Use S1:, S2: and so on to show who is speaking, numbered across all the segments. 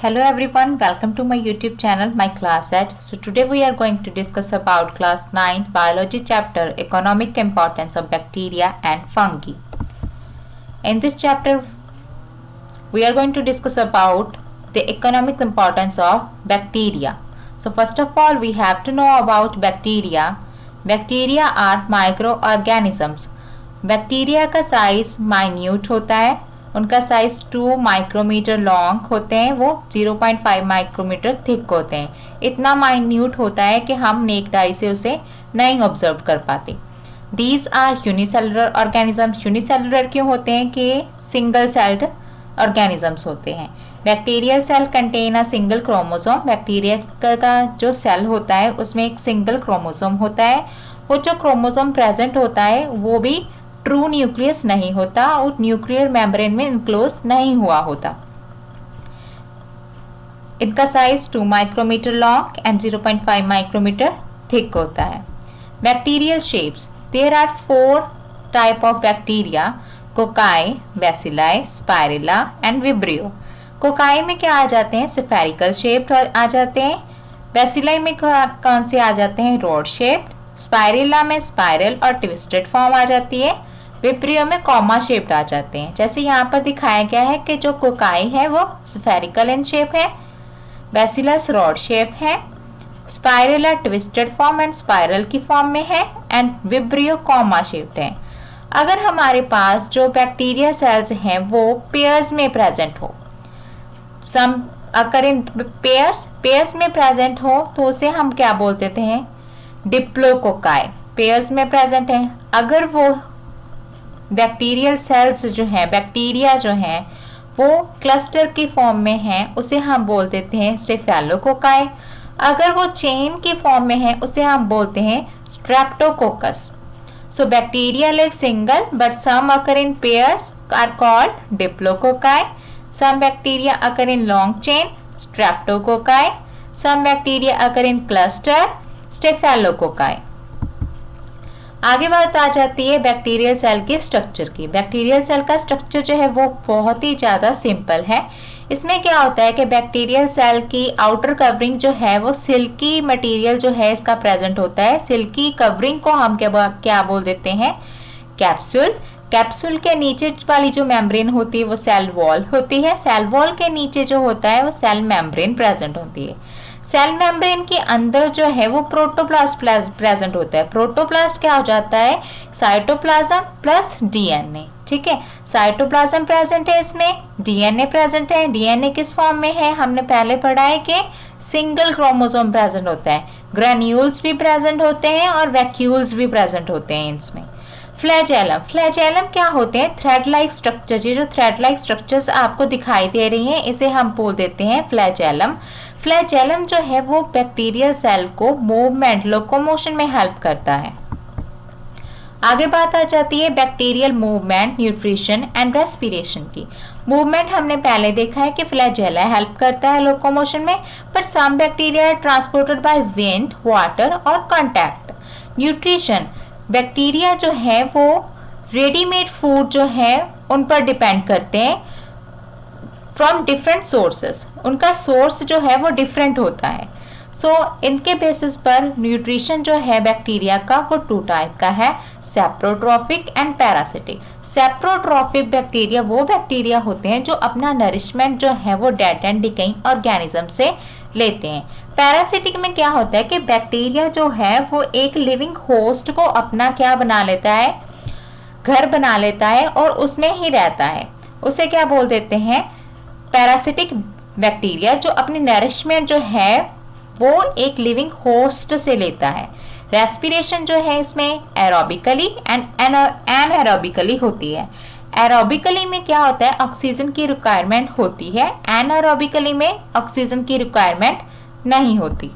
S1: Hello everyone, welcome to my YouTube channel, my class at. So today we are going to discuss about class 9th biology chapter economic importance of bacteria and fungi. In this chapter we are going to discuss about the economic importance of bacteria. So first of all we have to know about bacteria. Bacteria are microorganisms. Bacteria का size minute होता है, उनका size 2 micrometre long होते हैं, वो 0.5 micrometre thick होते हैं। इतना माइन्यूट होता है कि हम नेक्ड आई से उसे नहीं ऑब्जर्व कर पाते। These are unicellular organisms. Unicellular क्यों होते हैं कि सिंगल सेल्ड ऑर्गेनिजम्स होते हैं। Bacterial cell contain a single chromosome. Bacteria का जो सेल होता है उसमें एक सिंगल क्रोमोसोम होता है। वो जो क्रोमोसोम प्रेजेंट होता है वो भी ट्रू न्यूक्लियस नहीं होता और न्यूक्लियर मेम्ब्रेन में इनक्लोज नहीं हुआ होता। इनका size 2 micrometre long and 0.5 micrometre thick होता है। Bacterial shapes, there are 4 type of bacteria, cocci, bacilli, spirilla and vibrio. Cocci में क्या आ जाते हैं, स्फेरिकल शेप आ जाते हैं। बेसिलाई में कौन से आ जाते हैं, रोड शेप्ड। स्पाइरेला में स्पाइरल और ट्विस्टेड फॉर्म आ जाती है। विब्रियो में कॉमा शेप्ड आ जाते हैं। जैसे यहाँ पर दिखाया गया है कि जो कोकाई है वो स्फेरिकल इन शेप है, बेसिलस रॉड शेप है, spirilla twisted form and spiral की फॉर्म में है एंड विब्रियो कॉमा शेप्ड है। अगर हमारे पास जो बैक्टीरिया सेल्स हैं वो पेयर्स में प्रेजेंट हो, सम अगर इन पेयर्स में प्रेजेंट हो तो उसे हम क्या बोल देते हैं, डिप्लोकोकाई। पेयर्स में प्रेजेंट है। अगर वो बैक्टीरियल सेल्स जो हैं, बैक्टीरिया जो हैं वो क्लस्टर की फॉर्म में हैं, उसे हम बोल देते हैं स्टेफेलोकोकाई। अगर वो चेन की फॉर्म में है उसे हम बोलते हैं streptococcus. So bacteria live single but some occur in pairs are called diplococci. Some bacteria occur in long chain, streptococci. Some bacteria occur in cluster, staphylococci. आगे बात आ जाती है बैक्टीरियल सेल के स्ट्रक्चर की। बैक्टीरियल सेल का structure जो है वो बहुत ही ज़्यादा सिंपल है। इसमें क्या होता है कि बैक्टीरियल सेल की आउटर कवरिंग जो है वो सिल्की मटेरियल जो है इसका प्रेजेंट होता है। सिल्की कवरिंग को हम क्या बोल देते हैं, कैप्सूल। कैप्सूल के नीचे वाली जो मेम्ब्रेन होती है वो सेल वॉल होती है। सेल वॉल के नीचे जो होता है वो सेल मेम्ब्रेन प्रेजेंट होती है। सेल मेम्ब्रेन के अंदर जो है वो प्रोटोप्लास्ट प्रेजेंट होता है। प्रोटोप्लास्ट क्या हो जाता है, साइटोप्लाज्म प्लस डीएनए। ठीक है, साइटोप्लाज्म प्रेजेंट है, इसमें डीएनए प्रेजेंट है। डीएनए किस फॉर्म में है, हमने पहले पढ़ा है कि सिंगल क्रोमोसोम प्रेजेंट होता है। ग्रेन्यूल्स भी प्रेजेंट होते हैं और वैक्यूल्स भी प्रेजेंट होते हैं इसमें। फ्लैजेलम, फ्लैजेलम क्या होते हैं, थ्रेड लाइक स्ट्रक्चर। ये जो थ्रेड लाइक स्ट्रक्चर्स आपको दिखाई दे रही हैं इसे हम बोल देते हैं फ्लैजेलम। फ्लैजेलम जो है वो बैक्टीरियल सेल को मूवमेंट, लोकोमोशन में हेल्प करता है। आगे बात आ जाती है bacterial movement, nutrition and respiration की। मूवमेंट हमने पहले देखा है कि फ्लैजेला हेल्प करता है लोकोमोशन में, पर some bacteria are transported by wind, water और कांटेक्ट। न्यूट्रिशन, बैक्टीरिया जो है वो रेडीमेड फूड जो है उन पर डिपेंड करते हैं फ्रॉम डिफरेंट सोर्सेस। उनका सोर्स जो है वो डिफरेंट होता है। सो इनके बेसिस पर न्यूट्रिशन जो है बैक्टीरिया का वो 2 टाइप का है, saprotrophic and parasitic. Saprotrophic bacteria वो बैक्टीरिया होते हैं जो अपना नरिशमेंट जो है वो डेड एंड डिकेइंग ऑर्गेनिज्म से लेते हैं। पैरासिटिक में क्या होता है कि बैक्टीरिया जो है वो एक लिविंग होस्ट को अपना क्या बना लेता है, घर बना लेता है और उसमें ही रहता है। उसे क्या बोल देते हैं, पैरासिटिक बैक्टीरिया, जो अपनी नरिशमेंट जो है वो एक लिविंग होस्ट से लेता है। रेस्पिरेशन जो है इसमें एरोबिकली एंड एनारोबिकली होती है। एरोबिकली में क्या होता है, ऑक्सीजन की रिक्वायरमेंट होती है, एनारोबिकली में ऑक्सीजन की रिक्वायरमेंट नहीं होती।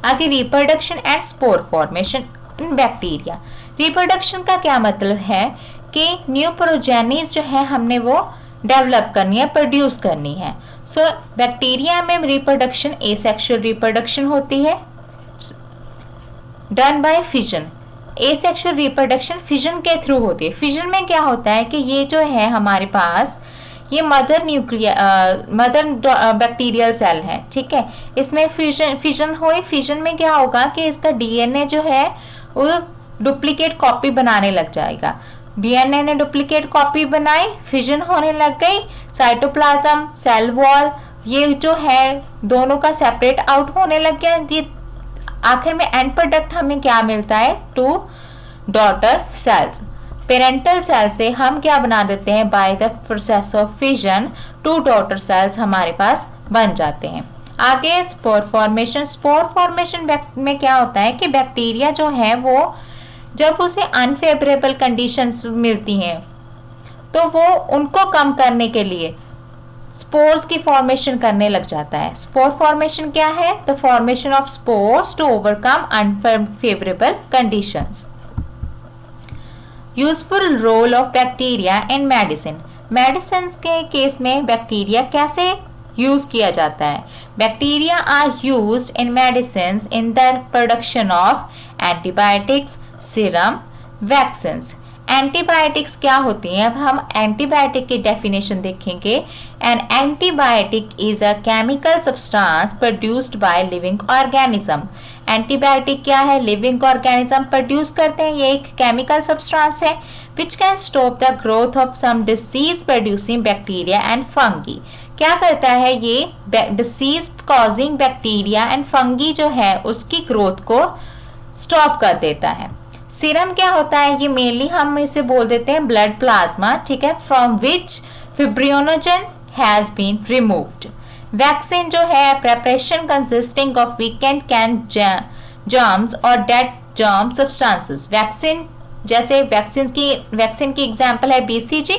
S1: आगे reproduction and spore formation in bacteria. Reproduction का क्या मतलब है कि न्यू प्रोजेनीज जो है हमने वो डेवलप करनी है, प्रोड्यूस करनी है। सो बैक्टीरिया में रिप्रोडक्शन एसेक्सुअल रिप्रोडक्शन होती है, done by fission. Asexual reproduction fission के थ्रू होती है। फिजन में क्या होता है कि ये जो है हमारे पास ये मदर बैक्टीरियल सेल है, ठीक है। इसमें फिजन हुई, फिजन में क्या होगा कि इसका डीएनए जो है वो डुप्लीकेट कॉपी बनाने लग जाएगा। डीएनए ने डुप्लीकेट कॉपी बनाई, फिजन होने लग गई, साइटोप्लाज्म, सेल वॉल, ये जो है दोनों का सेपरेट आउट होने लग गया। ये आखिर में एंड प्रोडक्ट हमें क्या मिलता है, 2 डॉटर सेल्स। पेरेंटल सेल से हम क्या बना देते हैं, by the process of fission 2 daughter cells हमारे पास बन जाते हैं। आगे स्पोर फॉर्मेशन। स्पोर फॉर्मेशन में क्या होता है कि बैक्टीरिया जो है वो जब उसे अनफेवरेबल कंडीशंस मिलती हैं तो वो उनको कम करने के लिए स्पोर्स की फॉर्मेशन करने लग जाता है। स्पोर फॉर्मेशन क्या है, the formation of spores to overcome unfavourable conditions. Useful role of bacteria in medicine. Medicine के केस में बैक्टीरिया कैसे यूज किया जाता है। Bacteria are used in medicine in the production of antibiotics, serum, vaccines. Antibiotics क्या होती हैं, अब हम एंटीबायोटिक की डेफिनेशन देखेंगे। An antibiotic is a chemical substance produced by living organism. Antibiotic क्या है, लिविंग ऑर्गेनिज्म प्रोड्यूस करते हैं, ये एक केमिकल सब्सटेंस है which can stop the growth of some disease producing bacteria and fungi. क्या करता है ये, disease causing bacteria and fungi जो है उसकी ग्रोथ को स्टॉप कर देता है। सीरम क्या होता है, ये मेनली हम इसे बोल देते हैं ब्लड प्लाज्मा, ठीक है, from which fibrinogen has been removed. Vaccine जो है preparation consisting of weakened can germs और डेड जर्म सब्सटेंसेस। वैक्सीन जैसे वैक्सीन की एग्जांपल है बीसीजी।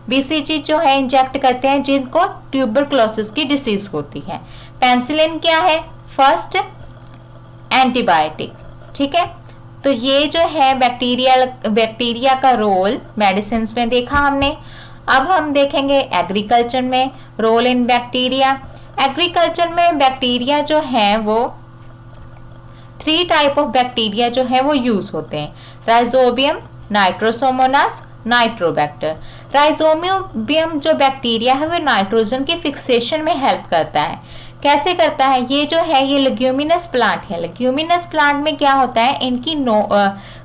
S1: बीसीजी जो है इंजेक्ट करते हैं जिनको ट्यूबरक्लोसिस की डिसीज होती है। पेनिसिलिन क्या है, फर्स्ट एंटीबायोटिक, ठीक है। तो ये जो है बैक्टीरिया का रोल मेडिसिन में देखा हमने। अब हम देखेंगे एग्रीकल्चर में रोल इन बैक्टीरिया। एग्रीकल्चर में बैक्टीरिया जो है वो 3 टाइप ऑफ बैक्टीरिया जो है वो यूज होते हैं, राइजोबियम, नाइट्रोसोमोनास, नाइट्रोबैक्टर। राइजोबियम जो बैक्टीरिया है वो नाइट्रोजन के फिक्सेशन में हेल्प करता है। कैसे करता है, ये जो है ये लेग्यूमिनस प्लांट है। लेग्यूमिनस प्लांट में क्या होता है, इनकी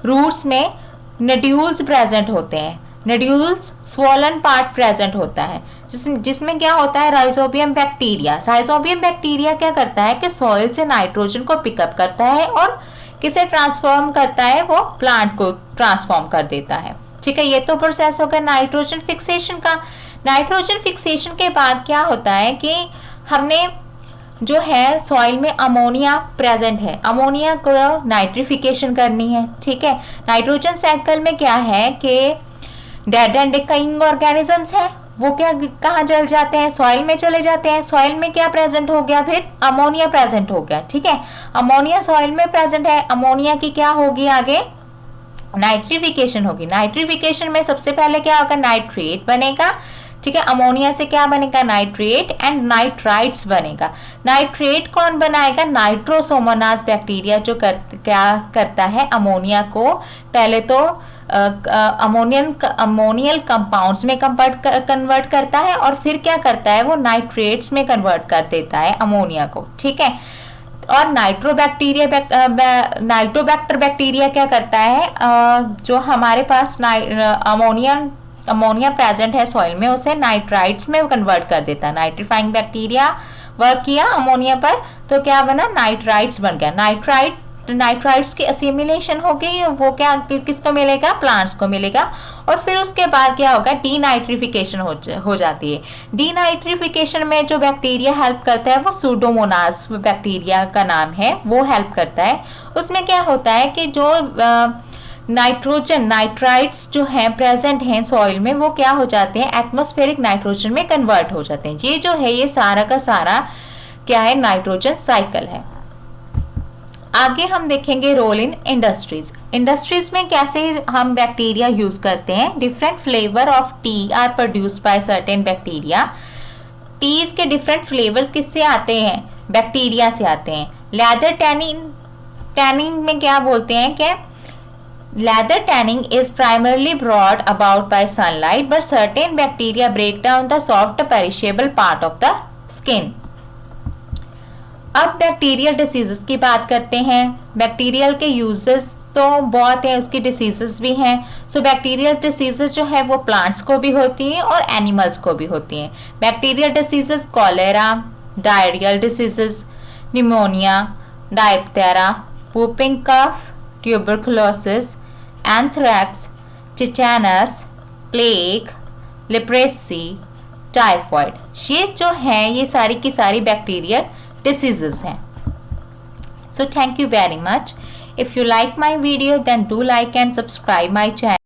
S1: रूट्स में नड्यूल्स प्रेजेंट होते हैं, नड्यूल्स स्वॉलन पार्ट प्रेजेंट होता है जिसमें क्या होता है, राइजोबियम बैक्टीरिया। राइजोबियम बैक्टीरिया क्या करता है कि सॉइल से नाइट्रोजन को पिकअप करता है और किसे ट्रांसफॉर्म करता है, वो प्लांट को ट्रांसफॉर्म कर देता है, ठीक है। ये तो प्रोसेस होगा नाइट्रोजन फिक्सेशन का। नाइट्रोजन फिक्सेशन के बाद क्या होता है कि हमने जो है सॉइल में अमोनिया प्रेजेंट है, अमोनिया को नाइट्रिफिकेशन करनी है, ठीक है। नाइट्रोजन साइकिल में क्या है कि डेड एंड डिकाइंग ऑर्गेनिजम्स है वो क्या कहाँ जल जाते हैं, सॉइल में चले जाते हैं। सॉइल में क्या प्रेजेंट हो गया, फिर अमोनिया प्रेजेंट हो गया, ठीक है। अमोनिया सॉइल में प्रेजेंट है, अमोनिया की क्या होगी आगे, नाइट्रिफिकेशन होगी। नाइट्रिफिकेशन में सबसे पहले क्या होगा, नाइट्रेट बनेगा, ठीक है। अमोनिया से क्या बनेगा, नाइट्रेट एंड नाइट्राइट्स बनेगा। नाइट्रेट कौन बनाएगा, नाइट्रोसोमोनास बैक्टीरिया जो क्या करता है, अमोनिया को पहले तो अमोनियल कंपाउंड्स में कन्वर्ट करता है और फिर क्या करता है, वो नाइट्रेट्स में कन्वर्ट कर देता है अमोनिया को, ठीक है। और नाइट्रोबैक्टर बैक्टीरिया क्या करता है, जो हमारे पास अमोनिया प्रेजेंट है सॉइल में उसे नाइट्राइट्स में कन्वर्ट कर देता है। नाइट्रीफाइंग बैक्टीरिया वर्क किया अमोनिया पर तो क्या बना, नाइट्राइट्स बन गया। नाइट्राइट्स की असिमिलेशन हो गई, वो क्या किसको मिलेगा, प्लांट्स को मिलेगा। और फिर उसके बाद क्या होगा, डीनाइट्रिफिकेशन हो जाती है। डीनाइट्रिफिकेशन में जो बैक्टीरिया हेल्प करता है वो सूडोमोनास बैक्टीरिया का नाम है, वो हेल्प करता है। उसमें क्या होता है कि जो नाइट्राइट्स जो हैं प्रेजेंट हैं सॉइल में वो क्या हो जाते हैं, एटमॉस्फेरिक नाइट्रोजन में कन्वर्ट हो जाते हैं। ये जो है ये सारा का सारा क्या है, नाइट्रोजन साइकिल है। आगे हम देखेंगे रोल इन इंडस्ट्रीज। इंडस्ट्रीज में कैसे हम बैक्टीरिया यूज करते हैं। Different flavour of tea are produced by certain bacteria. Teas के डिफरेंट फ्लेवर्स किससे आते हैं, बैक्टीरिया से आते हैं। लेदर टैनिंग में क्या बोलते हैं कि Leather tanning is primarily brought about by sunlight, but certain bacteria break down the soft perishable part of the skin. अब बैक्टीरियल डिसीजेस की बात करते हैं. बैक्टीरियल के यूजेस तो बहुत हैं, उसकी डिसीजेस भी हैं. सो बैक्टीरियल डिसीजेस जो है वो प्लांट्स को भी होती हैं और एनिमल्स को भी होती हैं. Bacterial diseases cholera, diarrhoeal diseases, pneumonia, diphtheria, whooping cough, tuberculosis, anthrax, tetanus, plague, leprosy, typhoid, ये जो हैं ये सारी की सारी बैक्टीरियल diseases हैं. So thank you very much. If you like my video then do like and subscribe my channel.